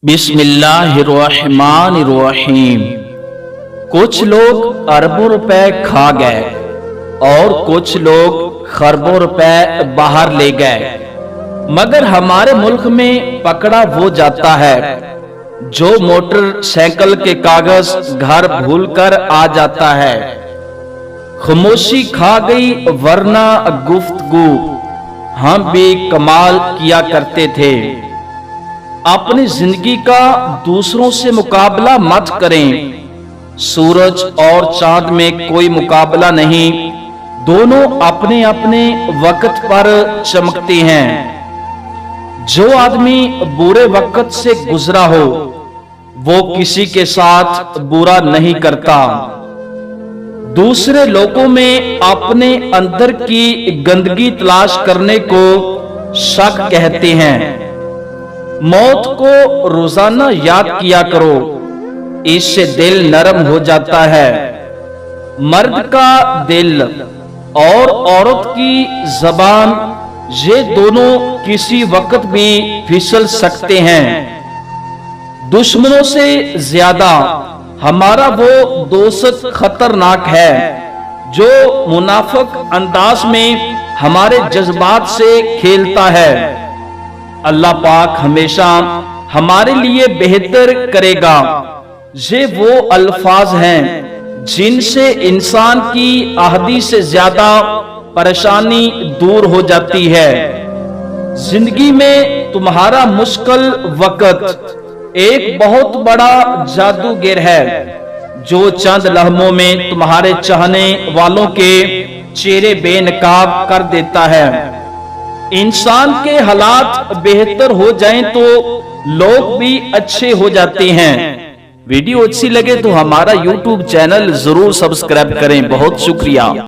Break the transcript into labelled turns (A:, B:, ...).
A: बिस्मिल्लाहिर्रहमानिर्रहीम। कुछ लोग अरबों रुपए खा गए और कुछ लोग खरबों रुपए बाहर ले गए, मगर हमारे मुल्क में पकड़ा वो जाता है जो मोटरसाइकिल के कागज घर भूलकर आ जाता है। खामोशी खा गई वरना गुफ्तगू हम भी कमाल किया करते थे। अपनी जिंदगी का दूसरों से मुकाबला मत करें। सूरज और चांद में कोई मुकाबला नहीं, दोनों अपने अपने वक्त पर चमकते हैं। जो आदमी बुरे वक्त से गुजरा हो वो किसी के साथ बुरा नहीं करता। दूसरे लोगों में अपने अंदर की गंदगी तलाश करने को शक कहते हैं। मौत को रोजाना याद किया करो, इससे दिल नरम हो जाता है। मर्द का दिल और औरत की जबान, ये दोनों किसी वक्त भी फिसल सकते हैं। दुश्मनों से ज्यादा हमारा वो दोस्त खतरनाक है जो मुनाफिक अंदाज में हमारे जज्बात से खेलता है। अल्लाह पाक हमेशा हमारे लिए बेहतर करेगा। ये वो अल्फाज हैं जिनसे इंसान की आहदी से ज्यादा परेशानी दूर हो जाती है। जिंदगी में तुम्हारा मुश्किल वक्त एक बहुत बड़ा जादूगर है जो चंद लम्हों में तुम्हारे चाहने वालों के चेहरे बेनकाब कर देता है। इंसान के हालात बेहतर हो जाएं तो लोग भी अच्छे हो जाते हैं। वीडियो अच्छी लगे तो हमारा YouTube चैनल जरूर सब्सक्राइब करें। बहुत शुक्रिया।